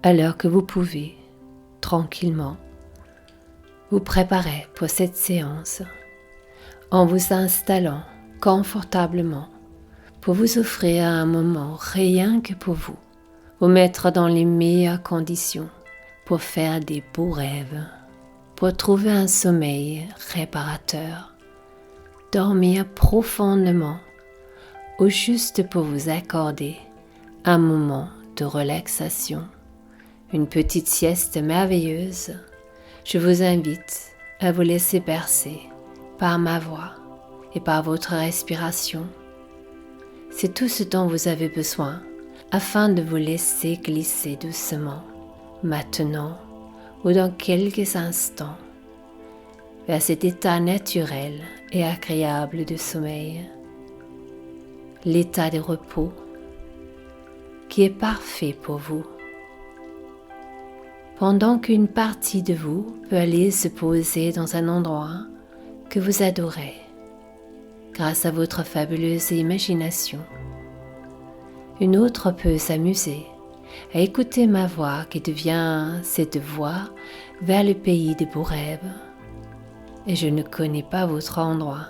alors que vous pouvez, tranquillement, vous préparer pour cette séance en vous installant confortablement pour vous offrir un moment rien que pour vous mettre dans les meilleures conditions pour faire des beaux rêves, pour trouver un sommeil réparateur, dormir profondément ou juste pour vous accorder un moment de relaxation, une petite sieste merveilleuse. Je vous invite à vous laisser bercer par ma voix et par votre respiration. C'est tout ce dont vous avez besoin afin de vous laisser glisser doucement, maintenant ou dans quelques instants, vers cet état naturel et agréable de sommeil, l'état de repos qui est parfait pour vous. Pendant qu'une partie de vous peut aller se poser dans un endroit que vous adorez, grâce à votre fabuleuse imagination, une autre peut s'amuser à écouter ma voix qui devient cette voix vers le pays des beaux rêves. Et je ne connais pas votre endroit,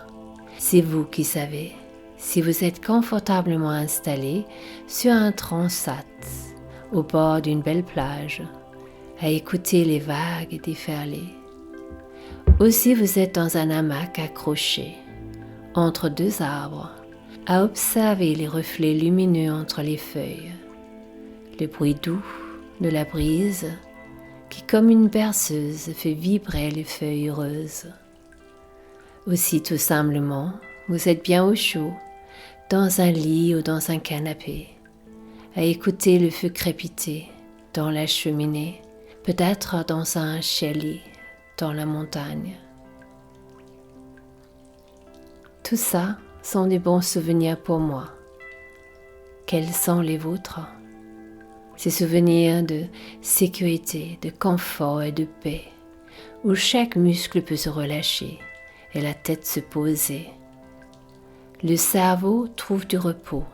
c'est vous qui savez. Si vous êtes confortablement installé sur un transat au bord d'une belle plage, à écouter les vagues déferler. Ou si vous êtes dans un hamac accroché entre deux arbres, à observer les reflets lumineux entre les feuilles, le bruit doux de la brise qui, comme une berceuse, fait vibrer les feuilles heureuses. Ou si tout simplement, vous êtes bien au chaud, dans un lit ou dans un canapé, à écouter le feu crépiter dans la cheminée, peut-être dans un chalet dans la montagne. Tout ça sont des bons souvenirs pour moi. Quels sont les vôtres? Ces souvenirs de sécurité, de confort et de paix, où chaque muscle peut se relâcher et la tête se poser. Le cerveau trouve du repos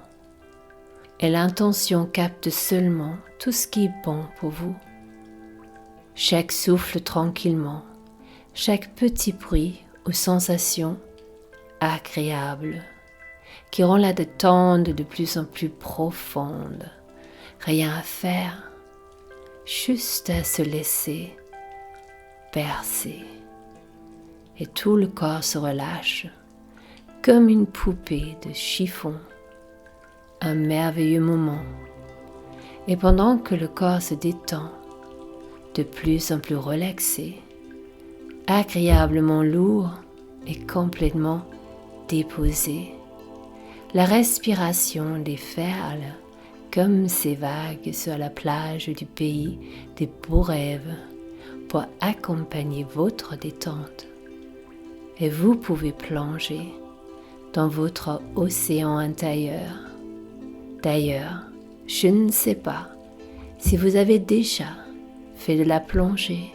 et l'intention capte seulement tout ce qui est bon pour vous. Chaque souffle tranquillement, chaque petit bruit ou sensation agréable qui rend la détente de plus en plus profonde. Rien à faire, juste à se laisser bercer. Et tout le corps se relâche comme une poupée de chiffon. Un merveilleux moment. Et pendant que le corps se détend, de plus en plus relaxé, agréablement lourd et complètement déposé, la respiration déferle comme ces vagues sur la plage du pays des beaux rêves pour accompagner votre détente. Et vous pouvez plonger dans votre océan intérieur. D'ailleurs, je ne sais pas si vous avez déjà fait de la plongée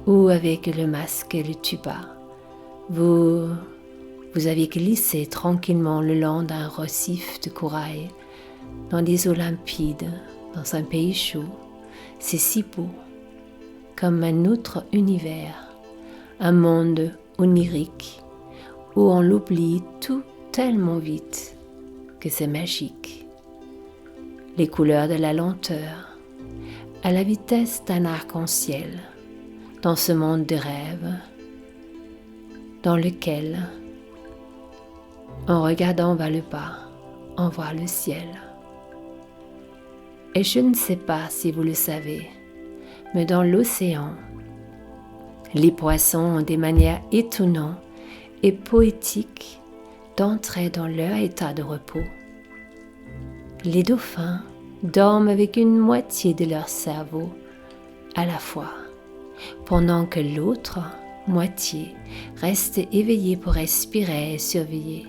ou avec le masque et le tuba, vous avez glissé tranquillement le long d'un récif de corail dans des eaux limpides, dans un pays chaud. C'est si beau, comme un autre univers, un monde onirique où on l'oublie tout tellement vite que c'est magique. Les couleurs de la lenteur, à la vitesse d'un arc-en-ciel, dans ce monde de rêves, dans lequel, en regardant vers le bas, on voit le ciel. Et je ne sais pas si vous le savez, mais dans l'océan, les poissons ont des manières étonnantes et poétiques d'entrer dans leur état de repos. Les dauphins dorment avec une moitié de leur cerveau à la fois, pendant que l'autre moitié reste éveillée pour respirer et surveiller.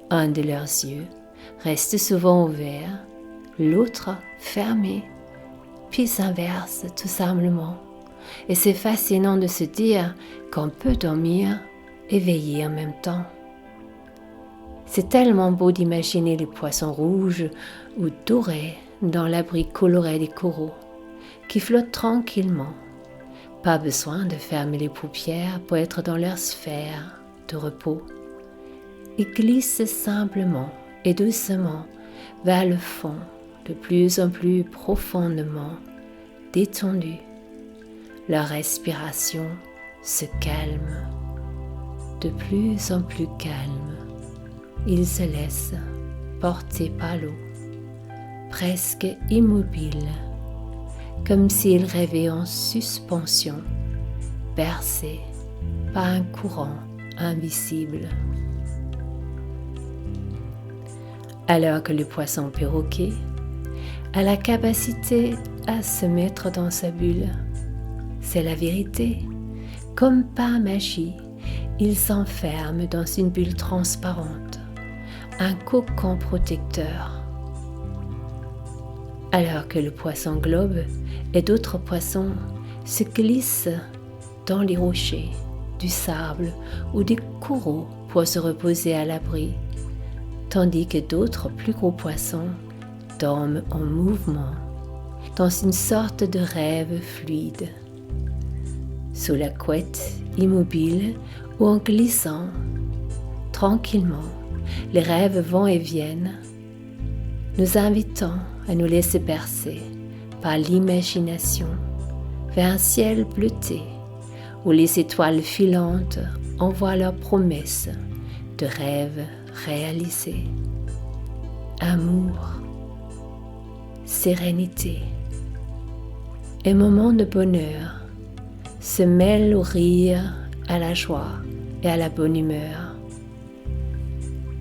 Un de leurs yeux reste souvent ouvert, l'autre fermé, puis s'inverse tout simplement. Et c'est fascinant de se dire qu'on peut dormir et veiller en même temps. C'est tellement beau d'imaginer les poissons rouges ou dorés dans l'abri coloré des coraux, qui flottent tranquillement. Pas besoin de fermer les paupières pour être dans leur sphère de repos. Ils glissent simplement et doucement vers le fond, de plus en plus profondément détendus. Leur respiration se calme, de plus en plus calme. Ils se laissent porter par l'eau, presque immobiles, comme s'ils rêvaient en suspension, bercés par un courant invisible. Alors que le poisson perroquet a la capacité à se mettre dans sa bulle, c'est la vérité. Comme par magie, il s'enferme dans une bulle transparente, un cocon protecteur. Alors que le poisson globe et d'autres poissons se glissent dans les rochers, du sable ou des coraux pour se reposer à l'abri, tandis que d'autres plus gros poissons dorment en mouvement, dans une sorte de rêve fluide. Sous la couette, immobile ou en glissant, tranquillement, les rêves vont et viennent, nous invitant à nous laisser bercer par l'imagination vers un ciel bleuté où les étoiles filantes envoient leurs promesses de rêves réalisés. Amour, sérénité et moments de bonheur se mêlent au rire, à la joie et à la bonne humeur.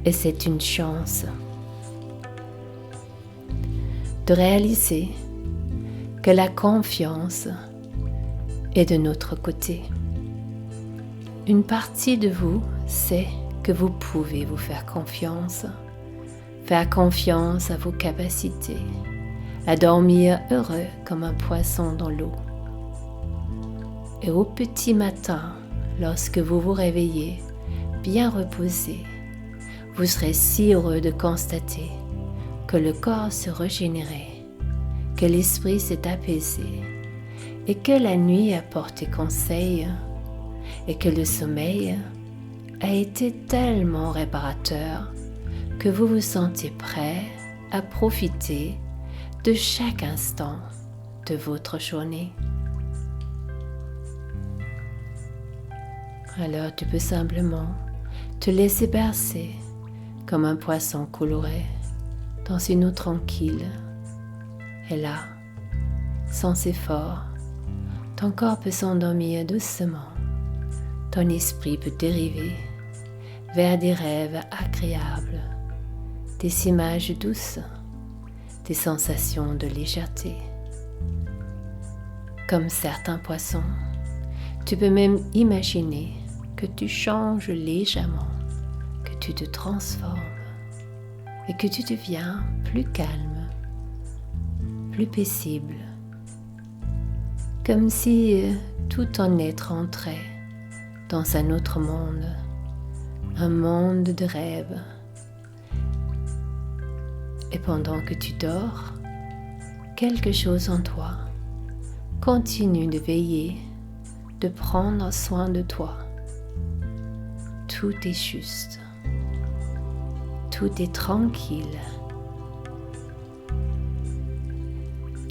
Et c'est une chance de réaliser que la confiance est de notre côté. Une partie de vous sait que vous pouvez vous faire confiance à vos capacités, à dormir heureux comme un poisson dans l'eau. Et au petit matin, lorsque vous vous réveillez, bien reposé, vous serez si heureux de constater que le corps s'est régénéré, que l'esprit s'est apaisé et que la nuit a porté conseil et que le sommeil a été tellement réparateur que vous vous sentez prêt à profiter de chaque instant de votre journée. Alors tu peux simplement te laisser bercer comme un poisson coloré dans une eau tranquille. Et là, sans effort, ton corps peut s'endormir doucement. Ton esprit peut dériver vers des rêves agréables, des images douces, des sensations de légèreté. Comme certains poissons, tu peux même imaginer que tu changes légèrement, que tu te transformes et que tu deviens plus calme, plus paisible, comme si tout ton être entrait dans un autre monde, un monde de rêve. Et pendant que tu dors, quelque chose en toi continue de veiller, de prendre soin de toi. Tout est juste, tout est tranquille.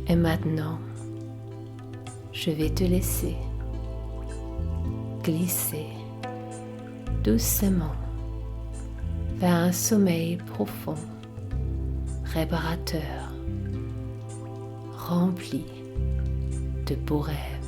Et maintenant, je vais te laisser glisser doucement vers un sommeil profond, réparateur, rempli de beaux rêves.